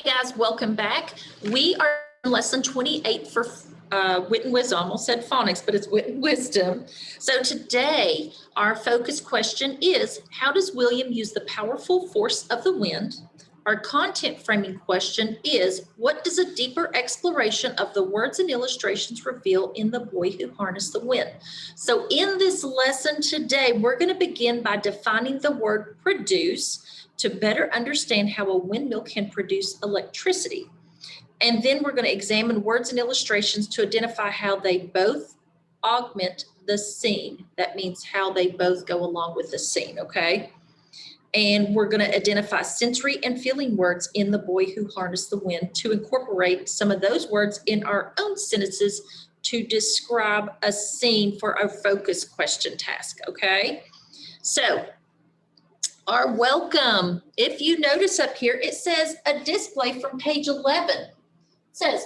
Guys, welcome back. We are in lesson 28 for wit and wisdom. I almost said phonics, but it's wit and wisdom. So today our focus question is, how does William use the powerful force of the wind? Our content framing question is, what does a deeper exploration of the words and illustrations reveal in The Boy Who Harnessed the Wind? So in this lesson today, we're going to begin by defining the word produce to better understand how a windmill can produce electricity. And then we're going to examine words and illustrations to identify how they both augment the scene. That means how they both go along with the scene, okay? And we're going to identify sensory and feeling words in The Boy Who Harnessed the Wind to incorporate some of those words in our own sentences to describe a scene for our focus question task, okay? So, our welcome. If you notice up here, it says a display from page 11. It says,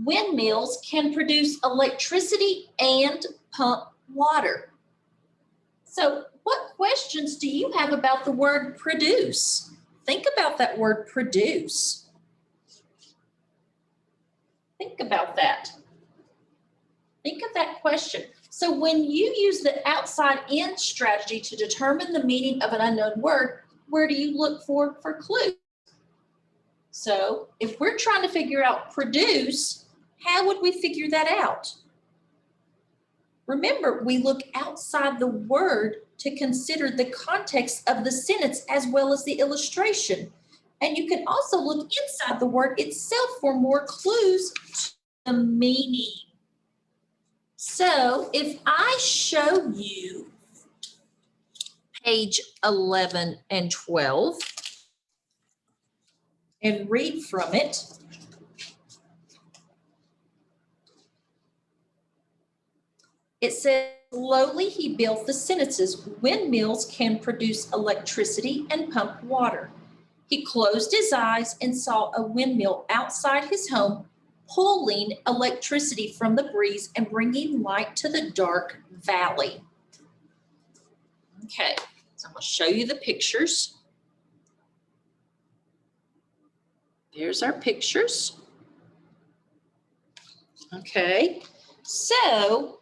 windmills can produce electricity and pump water. So what questions do you have about the word produce? Think about that word produce. Think about that. Think of that question. So when you use the outside in strategy to determine the meaning of an unknown word, where do you look for clues? So if we're trying to figure out produce, how would we figure that out? Remember, we look outside the word to consider the context of the sentence as well as the illustration. And you can also look inside the word itself for more clues to the meaning. So if I show you page 11 and 12 and read from it, it says, slowly he built the sentences, windmills can produce electricity and pump water. He closed his eyes and saw a windmill outside his home pulling electricity from the breeze and bringing light to the dark valley. Okay, so I'm going to show you the pictures. There's our pictures. Okay, so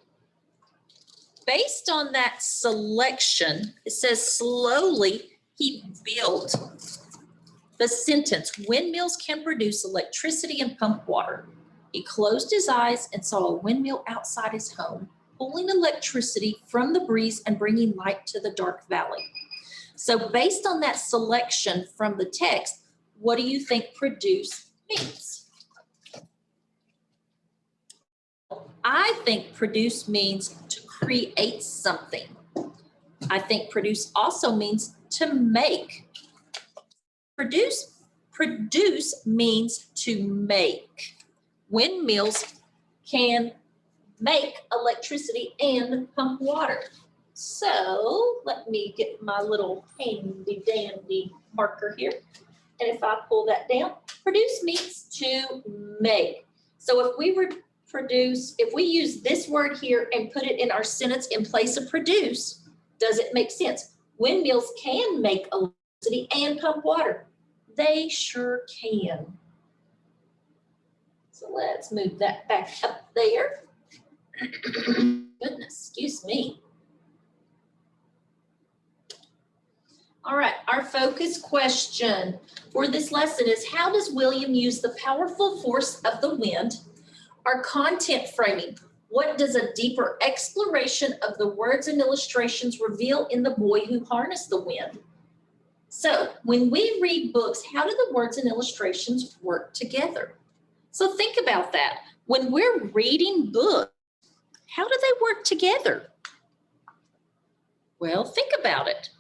based on that selection, it says slowly he built the sentence, windmills can produce electricity and pump water. He closed his eyes and saw a windmill outside his home, pulling electricity from the breeze and bringing light to the dark valley. So based on that selection from the text, what do you think produce means? I think produce means to create something. I think produce also means to make. Produce means to make. Windmills can make electricity and pump water. So let me get my little handy dandy marker here. And if I pull that down, produce means to make. So if we were if we use this word here and put it in our sentence in place of produce, does it make sense? Windmills can make electricity and pump water. They sure can. So let's move that back up there. Goodness, excuse me. All right, our focus question for this lesson is, how does William use the powerful force of the wind? Our content framing, what does a deeper exploration of the words and illustrations reveal in The Boy Who Harnessed the Wind? So when we read books, how do the words and illustrations work together? So think about that. When we're reading books, how do they work together? Well, think about it.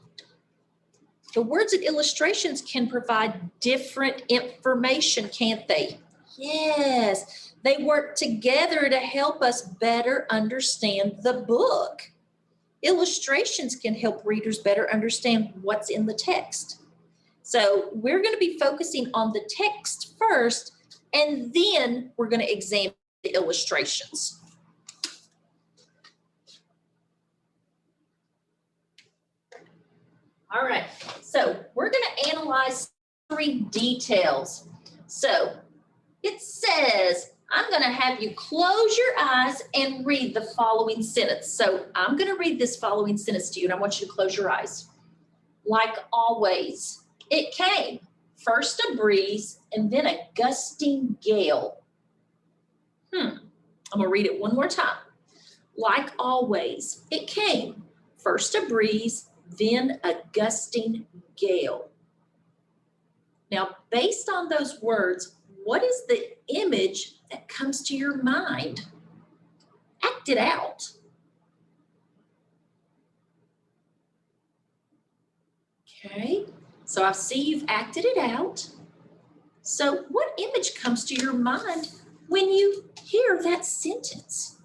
The words and illustrations can provide different information, can't they? Yes, they work together to help us better understand the book. Illustrations can help readers better understand what's in the text. So we're going to be focusing on the text first, and then we're going to examine the illustrations. All right, so we're going to analyze 3 details. So it says, I'm going to have you close your eyes and read the following sentence. So I'm going to read this following sentence to you, and I want you to close your eyes. Like always, it came. First a breeze, and then a gusting gale. I'm going to read it one more time. Like always, it came. First a breeze, then a gusting gale. Now, based on those words, what is the image that comes to your mind? Act it out. Okay, so I see you've acted it out. So what image comes to your mind when you hear that sentence?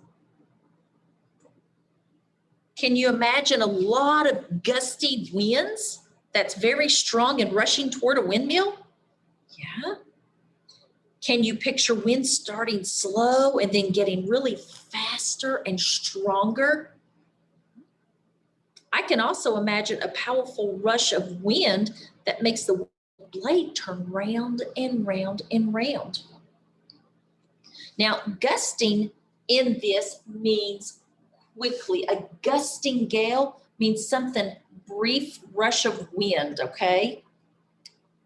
Can you imagine a lot of gusty winds that's very strong and rushing toward a windmill? Yeah. Can you picture wind starting slow and then getting really faster and stronger? I can also imagine a powerful rush of wind that makes the blade turn round and round and round. Now, gusting in this means quickly. A gusting gale means something brief rush of wind, okay?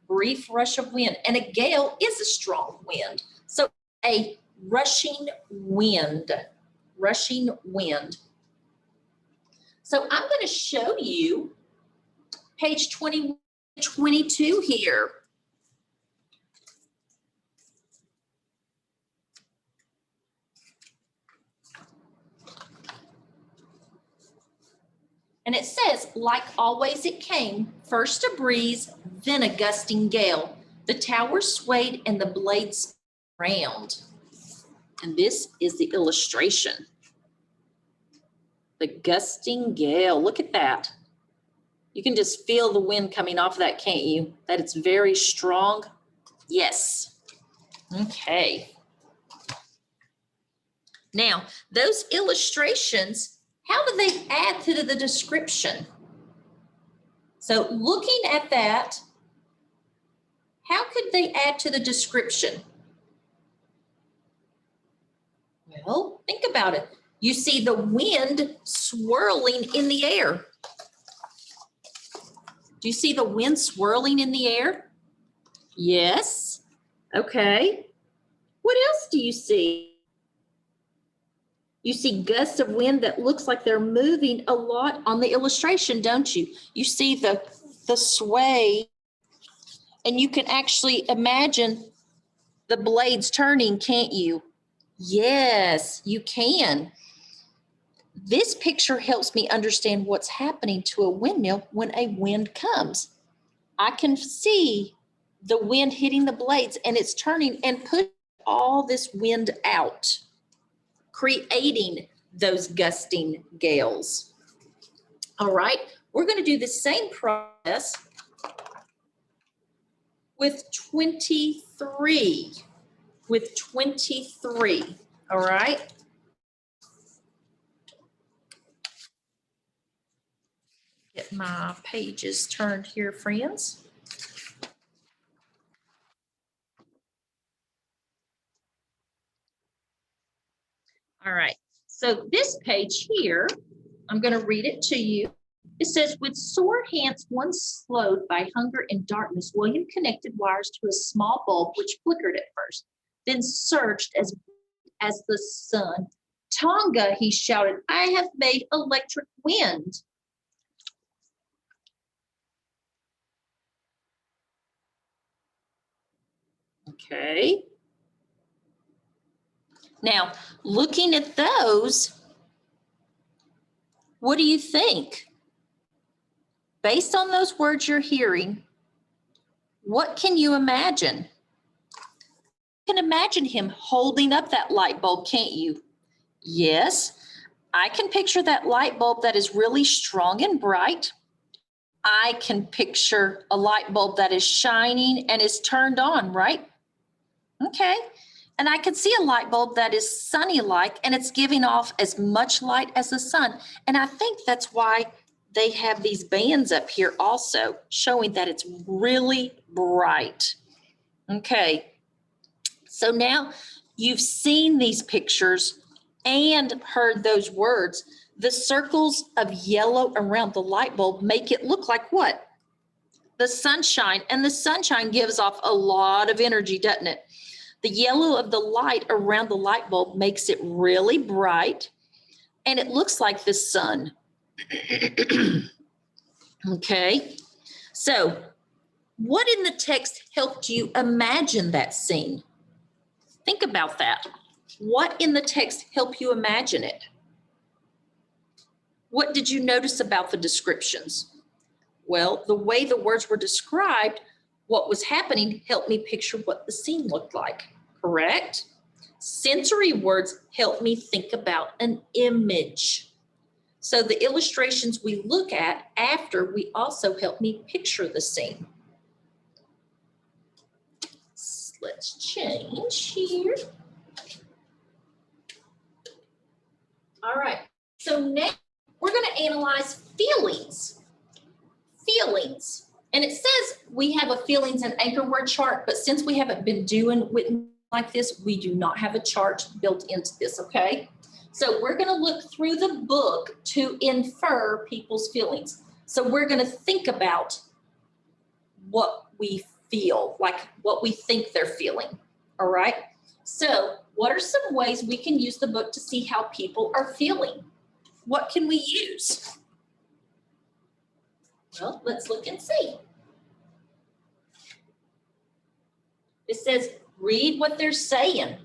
Brief rush of wind. And a gale is a strong wind. So a rushing wind, rushing wind. So I'm going to show you page 22 here. And it says, like always it came, first a breeze, then a gusting gale. The tower swayed and the blades round. And this is the illustration. The gusting gale, look at that. You can just feel the wind coming off of that, can't you? That it's very strong. Yes. Okay. Now, those illustrations, how do they add to the description? So looking at that, how could they add to the description? Well, think about it. You see the wind swirling in the air. Do you see the wind swirling in the air? Yes. Okay. What else do you see? You see gusts of wind that looks like they're moving a lot on the illustration, don't you? You see the sway, and you can actually imagine the blades turning, can't you? Yes, you can. This picture helps me understand what's happening to a windmill when a wind comes. I can see the wind hitting the blades, and it's turning and pushing all this wind out, creating those gusting gales. All right, we're going to do the same process with 23. With 23, all right? Get my pages turned here, friends. All right, so this page here, I'm going to read it to you. It says, with sore hands once slowed by hunger and darkness, William connected wires to a small bulb which flickered at first, then surged as the sun. Tonga, he shouted, I have made electric wind. Okay. Now, looking at those, what do you think? Based on those words you're hearing, what can you imagine? You can imagine him holding up that light bulb, can't you? Yes, I can picture that light bulb that is really strong and bright. I can picture a light bulb that is shining and is turned on, right? Okay. And I can see a light bulb that is sunny-like and it's giving off as much light as the sun. And I think that's why they have these bands up here also showing that it's really bright. Okay. So now you've seen these pictures and heard those words. The circles of yellow around the light bulb make it look like what? The sunshine, and the sunshine gives off a lot of energy, doesn't it? The yellow of the light around the light bulb makes it really bright, and it looks like the sun. Okay, so what in the text helped you imagine that scene? Think about that. What in the text helped you imagine it? What did you notice about the descriptions? Well, the way the words were described, what was happening helped me picture what the scene looked like, correct? Sensory words help me think about an image. So the illustrations we look at after we also help me picture the scene. Let's change here. All right, so now we're going to analyze feelings. Feelings. And it says we have a feelings and anchor word chart, but since we haven't been doing it like this, we do not have a chart built into this, okay? So we're going to look through the book to infer people's feelings. So we're going to think about what we feel, like what we think they're feeling, all right? So what are some ways we can use the book to see how people are feeling? What can we use? Well, let's look and see. It says, read what they're saying,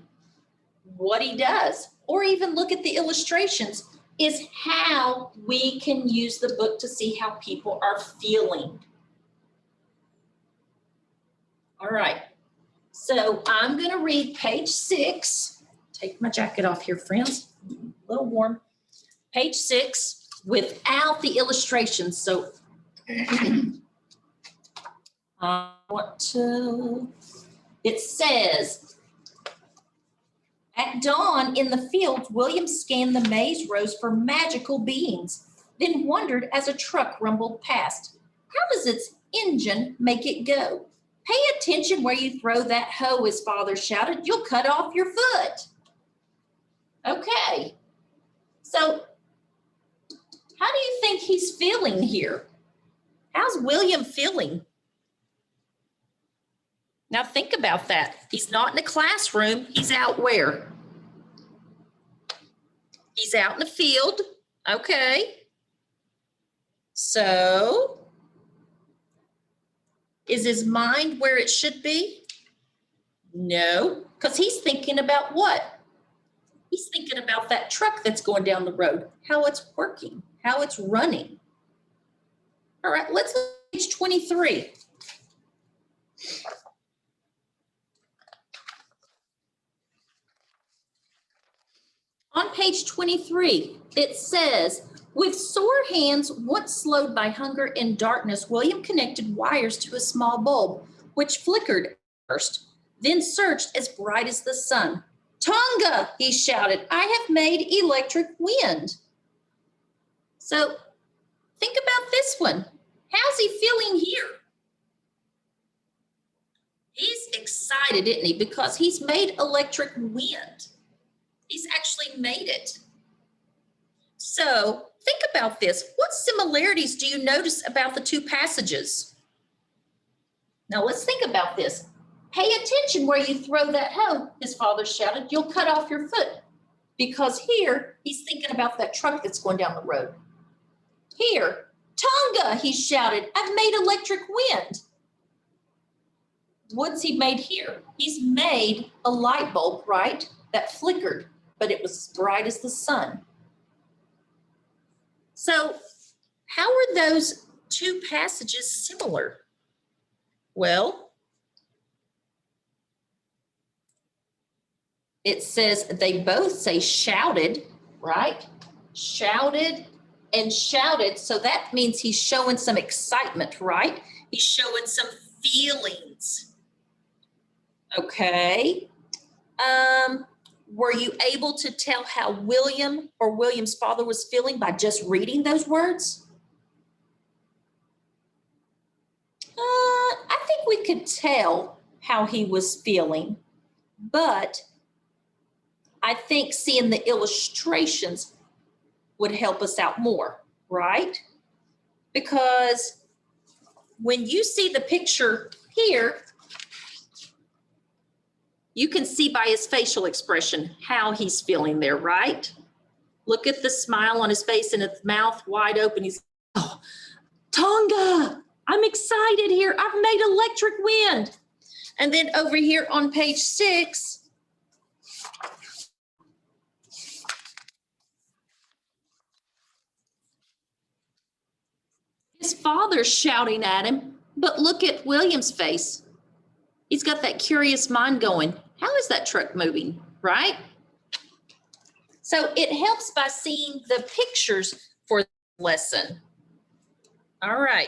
what he does, or even look at the illustrations is how we can use the book to see how people are feeling. All right, so I'm going to read page 6. Take my jacket off here, friends. A little warm. Page 6 without the illustrations. So I want to, it says, at dawn in the fields, William scanned the maze rows for magical beings, then wondered as a truck rumbled past. How does its engine make it go? Pay attention where you throw that hoe, his father shouted. You'll cut off your foot. Okay, so how do you think he's feeling here? How's William feeling? Now think about that. He's not in a classroom. He's out where? He's out in the field. Okay. So is his mind where it should be? No, because he's thinking about what? He's thinking about that truck that's going down the road, how it's working, how it's running. All right, let's look at page 23. On page 23, it says, with sore hands, once slowed by hunger and darkness, William connected wires to a small bulb, which flickered first, then surged as bright as the sun. Tonga, he shouted, I have made electric wind. So think about this one. How's he feeling here? He's excited, isn't he? Because he's made electric wind. He's actually made it. So think about this. What similarities do you notice about the two passages? Now let's think about this. Pay attention where you throw that hoe, his father shouted. You'll cut off your foot. Because here, he's thinking about that truck that's going down the road. Here, Tonga, he shouted, I've made electric wind. What's he made here? He's made a light bulb, right? That flickered, but it was as bright as the sun. So how are those two passages similar? Well, it says they both say shouted, right? Shouted and shouted. So that means he's showing some excitement, right? He's showing some feelings. Okay. Were you able to tell how William or William's father was feeling by just reading those words? I think we could tell how he was feeling. but I think seeing the illustrations would help us out more, right? Because when you see the picture here, you can see by his facial expression how he's feeling there, right? Look at the smile on his face and his mouth wide open. He's, oh, Tonga, I'm excited here. I've made electric wind. And then over here on page 6, his father's shouting at him, but look at William's face. He's got that curious mind going, how is that truck moving, right? So it helps by seeing the pictures for the lesson. All right.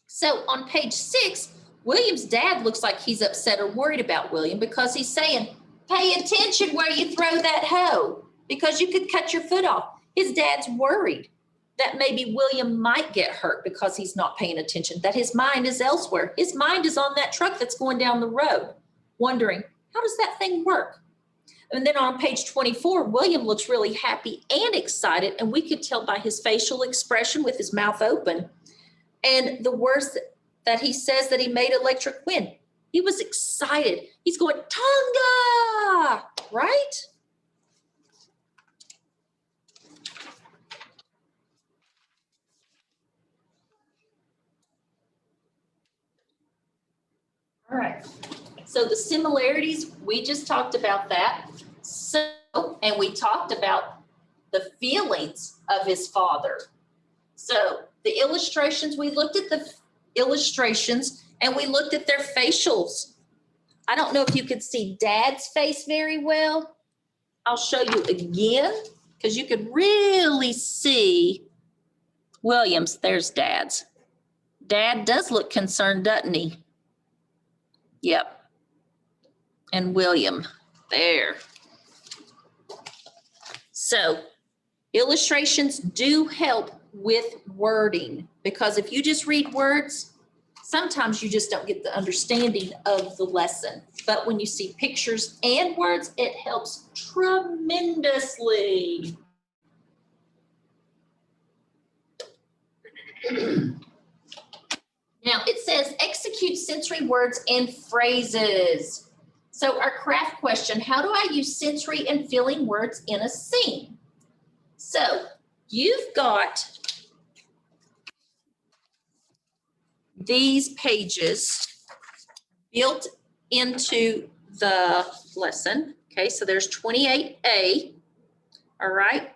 So on page 6, William's dad looks like he's upset or worried about William because he's saying, pay attention where you throw that hoe because you could cut your foot off. His dad's worried that maybe William might get hurt because he's not paying attention, that his mind is elsewhere. His mind is on that truck that's going down the road, wondering, how does that thing work? And then on page 24, William looks really happy and excited, and we could tell by his facial expression with his mouth open. And the words that he says that he made electric wind, he was excited. He's going, Tonga, right? All right. So the similarities, we just talked about that. So, and we talked about the feelings of his father. So the illustrations, we looked at the illustrations and we looked at their facials. I don't know if you could see Dad's face very well. I'll show you again because you could really see William's. There's Dad's. Dad does look concerned, doesn't he? Yep. And William there. So illustrations do help with wording because if you just read words, sometimes you just don't get the understanding of the lesson. But when you see pictures and words, it helps tremendously. Now it says execute sensory words and phrases. So our craft question, how do I use sensory and feeling words in a scene? So you've got these pages built into the lesson. Okay, so there's 28A, all right?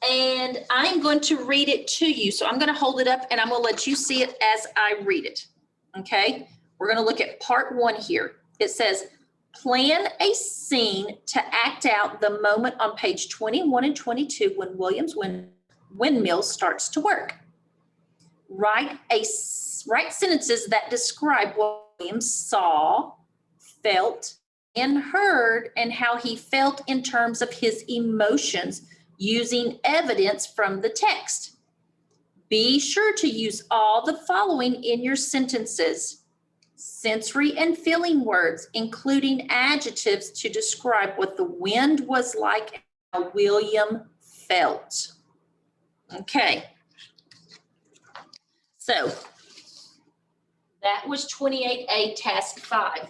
And I'm going to read it to you. So I'm going to hold it up and I'm going to let you see it as I read it. Okay, we're going to look at part 1 here. It says, plan a scene to act out the moment on page 21 and 22 when William's windmill starts to work. Write sentences that describe what William saw, felt, and heard, and how he felt in terms of his emotions using evidence from the text. Be sure to use all the following in your sentences. Sensory and feeling words, including adjectives to describe what the wind was like and how William felt. Okay. So that was 28A, task 5.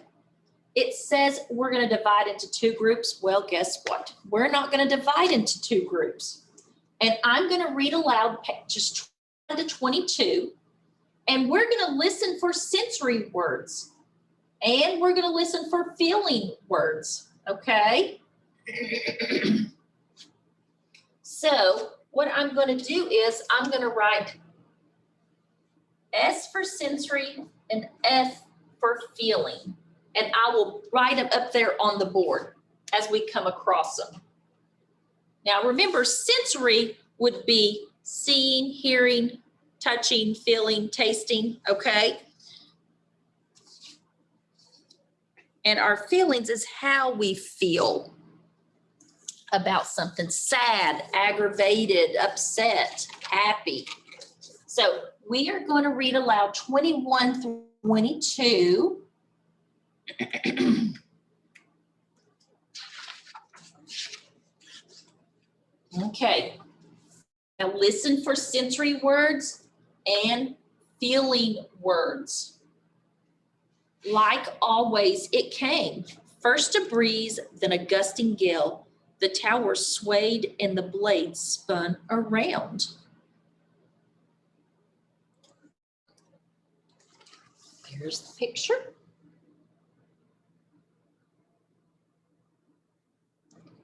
It says we're going to divide into 2 groups. Well, guess what? We're not going to divide into 2 groups. And I'm going to read aloud pages 21 to 22. And we're going to listen for sensory words. And we're going to listen for feeling words. Okay? So what I'm going to do is I'm going to write S for sensory and F for feeling. And I will write them up there on the board as we come across them. Now remember, sensory would be seeing, hearing, touching, feeling, tasting, okay? And our feelings is how we feel about something: sad, aggravated, upset, happy. So we are going to read aloud 21 through 22. Okay. Now listen for sensory words and feeling words. Like always, it came. First a breeze, then a gusting gale. The tower swayed and the blades spun around. Here's the picture.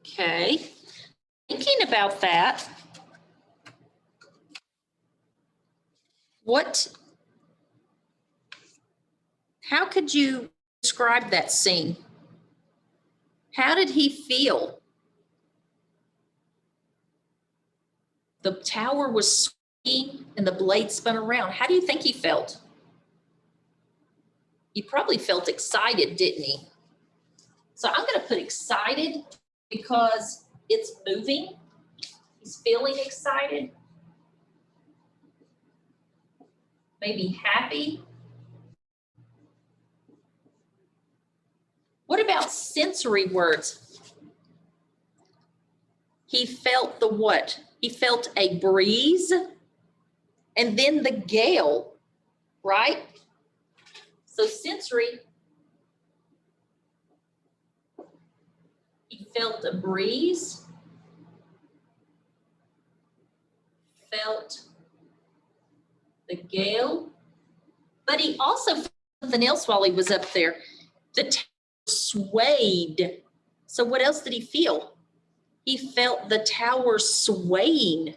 Okay. Thinking about that, how could you describe that scene? How did he feel? The tower was swinging and the blade spun around. How do you think he felt? He probably felt excited, didn't he? So I'm going to put excited because it's moving. He's feeling excited. Maybe happy. What about sensory words? He felt the what? He felt a breeze and then the gale, right? So sensory, he felt a breeze, felt the gale, but he also felt something else while he was up there. The tower swayed. So what else did he feel? He felt the tower swaying.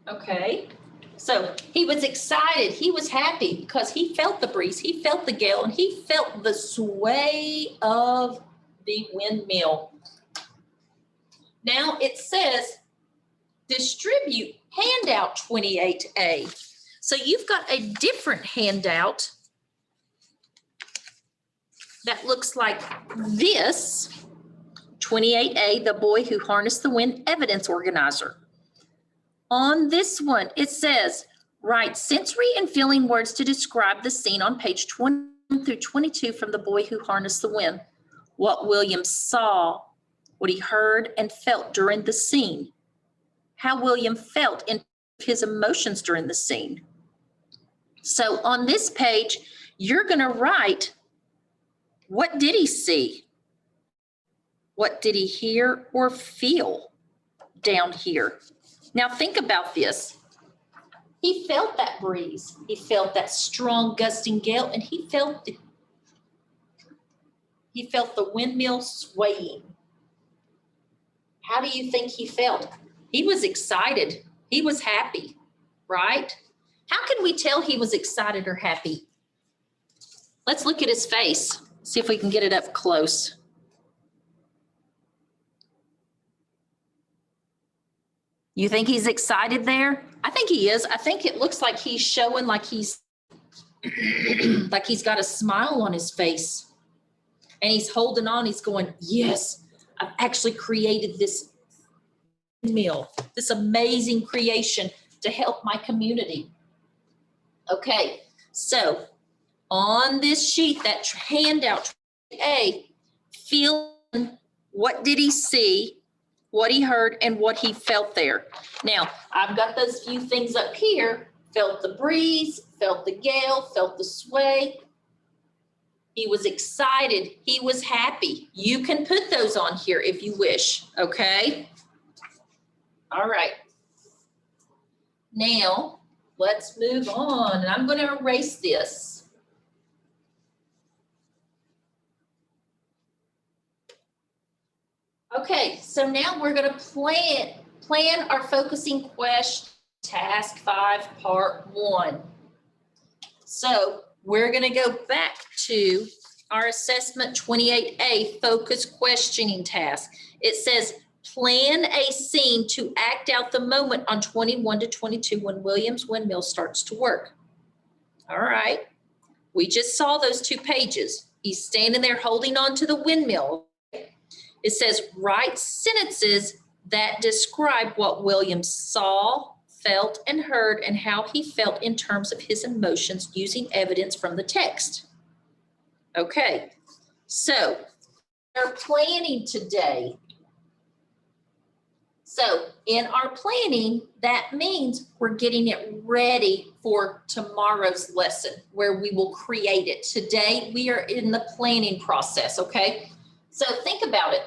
Okay, so he was excited, he was happy because he felt the breeze, he felt the gale, and he felt the sway of the windmill. Now it says distribute handout 28A. So you've got a different handout that looks like this. 28A, the boy who harnessed the wind evidence organizer. On this one, it says, write sensory and feeling words to describe the scene on page 20 through 22 from the boy who harnessed the wind. What William saw, what he heard and felt during the scene. How William felt in his emotions during the scene. So on this page, you're going to write, what did he see? What did he hear or feel down here? Now think about this. He felt that breeze. He felt that strong gusting gale, and he felt the windmill swaying. How do you think he felt? He was excited. He was happy, right? How can we tell he was excited or happy? Let's look at his face. See if we can get it up close. You think he's excited there? I think he is. I think it looks like he's showing like he's like he's got a smile on his face. And he's holding on. He's going, yes, I've actually created this meal, this amazing creation to help my community. Okay, so on this sheet, that handout, A, feeling, what did he see? What he heard and what he felt there. Now, I've got those few things up here. Felt the breeze, felt the gale, felt the sway. He was excited. He was happy. You can put those on here if you wish, okay? All right. Now, let's move on. And I'm going to erase this. Okay, so now we're going to plan our focusing question, task 5, part 1. So we're going to go back to our assessment 28A focus questioning task. It says plan a scene to act out the moment on 21 to 22 when Williams Windmill starts to work. All right, we just saw those 2 pages. He's standing there holding on to the windmill. It says, write sentences that describe what William saw, felt, and heard, and how he felt in terms of his emotions using evidence from the text. Okay, so we're planning today. So in our planning, that means we're getting it ready for tomorrow's lesson where we will create it. Today, we are in the planning process, okay? So think about it.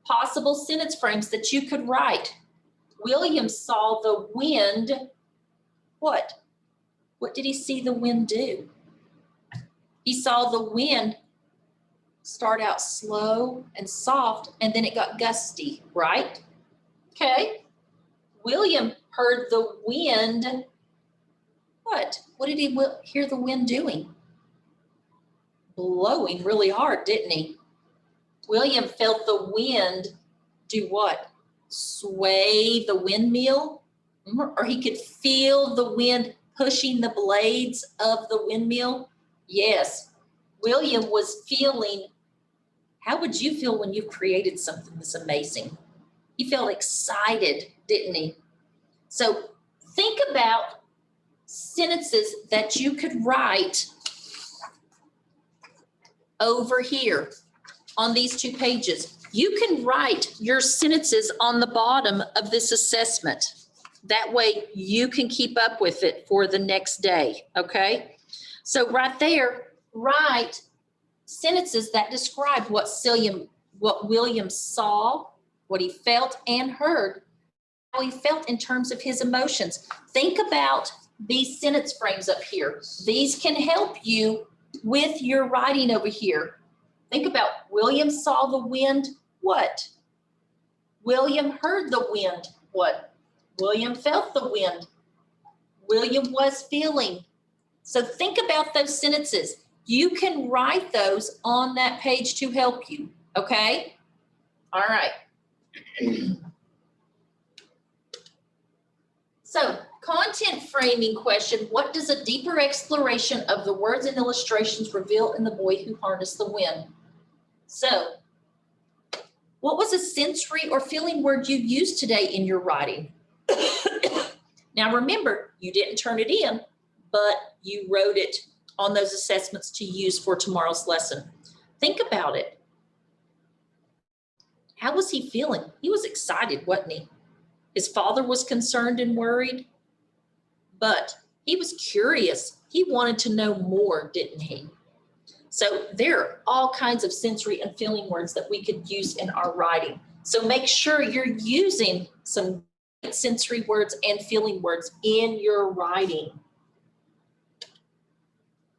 Possible sentence frames that you could write. William saw the wind. What? What did he see the wind do? He saw the wind start out slow and soft, and then it got gusty, right? Okay. William heard the wind. What? What did he hear the wind doing? Blowing really hard, didn't he? William felt the wind do what? Sway the windmill? Or he could feel the wind pushing the blades of the windmill? Yes. William was feeling, how would you feel when you've created something that's amazing? He felt excited, didn't he? So think about sentences that you could write over here on these 2 pages. You can write your sentences on the bottom of this assessment. That way you can keep up with it for the next day, okay? So right there, write sentences that describe what William saw, what he felt and heard, how he felt in terms of his emotions. Think about these sentence frames up here. These can help you with your writing over here. Think about William saw the wind, what? William heard the wind, what? William felt the wind. William was feeling. So think about those sentences. You can write those on that page to help you, okay? All right. So, content framing question, what does a deeper exploration of the words and illustrations reveal in The Boy Who Harnessed the Wind? So, what was a sensory or feeling word you used today in your writing? Now remember, you didn't turn it in, but you wrote it on those assessments to use for tomorrow's lesson. Think about it. How was he feeling? He was excited, wasn't he? His father was concerned and worried, but he was curious. He wanted to know more, didn't he? So there are all kinds of sensory and feeling words that we could use in our writing. So make sure you're using some sensory words and feeling words in your writing.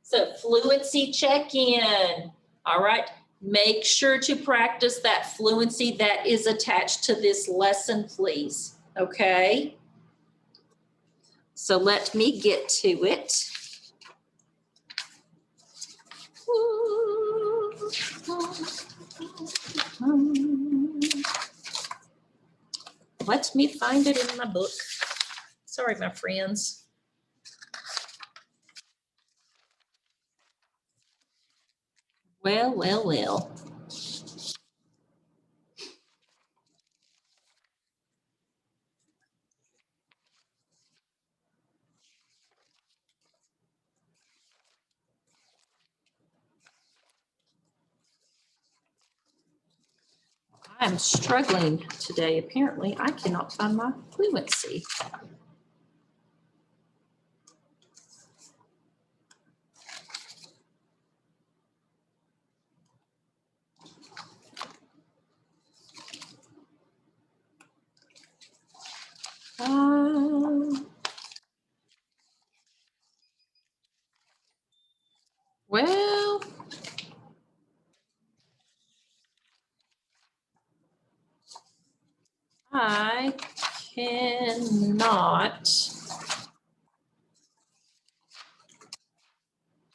So fluency check-in. All right. Make sure to practice that fluency that is attached to this lesson, please. Okay. So let me get to it. Let me find it in my book. Sorry, my friends. Well, well, well. I'm struggling today. Apparently, I cannot find my fluency. Well, I cannot.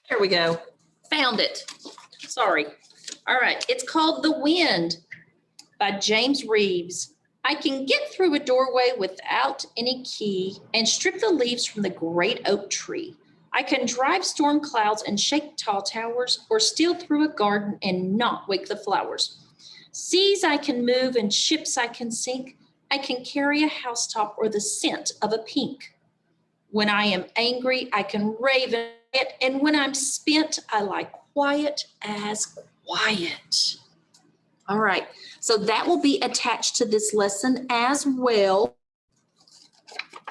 There we go. Found it. Sorry. All right. It's called The Wind by James Reeves. I can get through a doorway without any key and strip the leaves from the great oak tree. I can drive storm clouds and shake tall towers or steal through a garden and not wake the flowers. Seas I can move and ships I can sink. I can carry a housetop or the scent of a pink. When I am angry, I can rave it, and when I'm spent, I lie quiet as quiet. All right, so that will be attached to this lesson as well.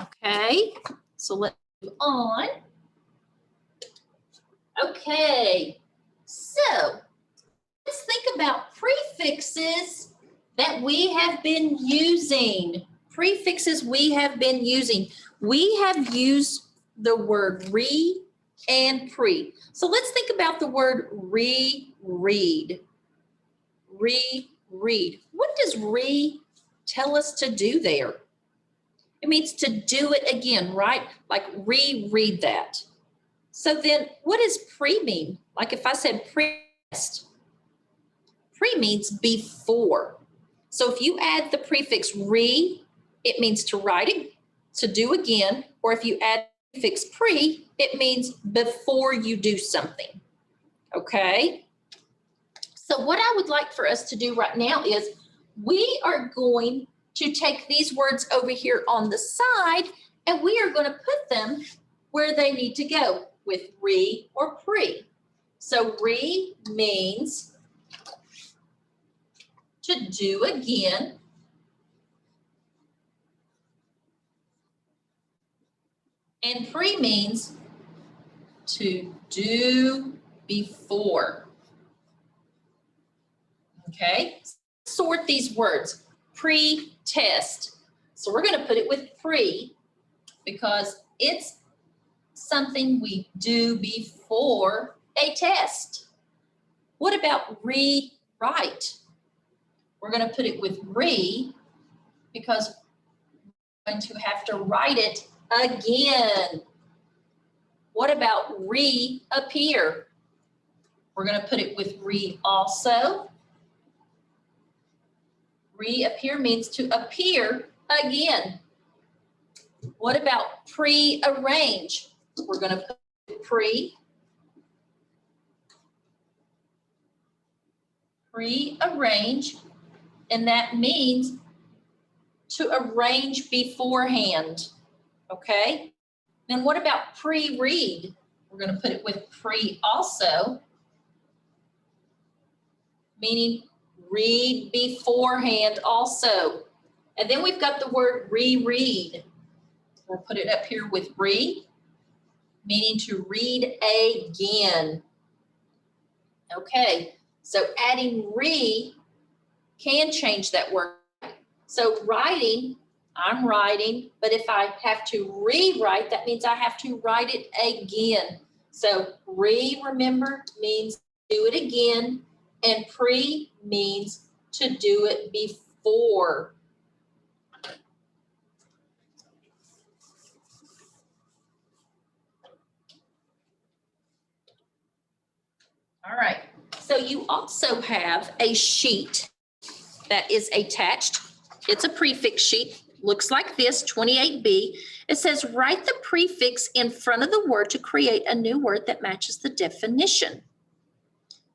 Okay, so let's move on. Okay, so let's think about prefixes that we have been using. Prefixes we have been using. We have used the word re and pre. So let's think about the word reread. Reread. What does re tell us to do there? It means to do it again, right? Like reread that. So then what does pre mean? Like if I said pre-test, pre means before. So if you add the prefix re, it means to write it, to do again, or if you add the prefix pre, it means before you do something. Okay? So what I would like for us to do right now is we are going to take these words over here on the side and we are going to put them where they need to go with re or pre. So re means to do again. And pre means to do before. Okay, sort these words. Pre-test. So we're going to put it with pre because it's something we do before a test. What about rewrite? We're going to put it with re because we're going to have to write it again. What about reappear? We're going to put it with re also. Reappear means to appear again. What about pre-arrange? We're going to put pre-arrange, and that means to arrange beforehand. Okay? Then what about pre-read? We're going to put it with pre also, meaning read beforehand also. And then we've got the word reread. We'll put it up here with re, meaning to read again. Okay, so adding re can change that word. So writing, I'm writing, but if I have to rewrite, that means I have to write it again. So remember, means do it again, and pre means to do it before. All right, so you also have a sheet that is attached. It's a prefix sheet, looks like this, 28B. It says write the prefix in front of the word to create a new word that matches the definition.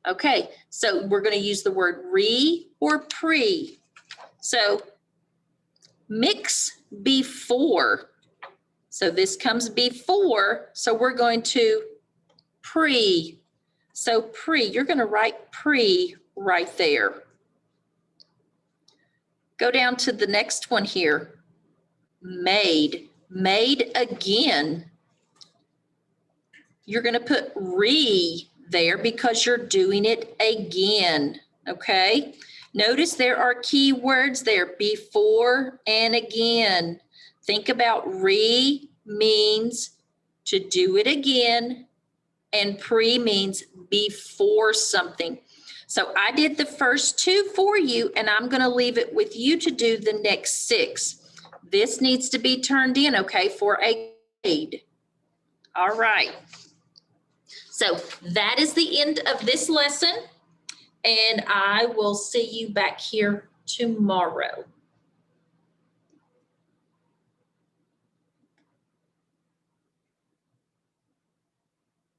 Okay, so we're going to use the word re or pre. So mix before. So this comes before, so we're going to pre. So pre, you're going to write pre right there. Go down to the next one here. Made. Made again. You're going to put re there because you're doing it again. Okay? Notice there are key words there, before and again. Think about re means to do it again, and pre means before something. So I did the first two for you, and I'm going to leave it with you to do the next 6. This needs to be turned in, okay, for a grade. All right. So that is the end of this lesson, and I will see you back here tomorrow.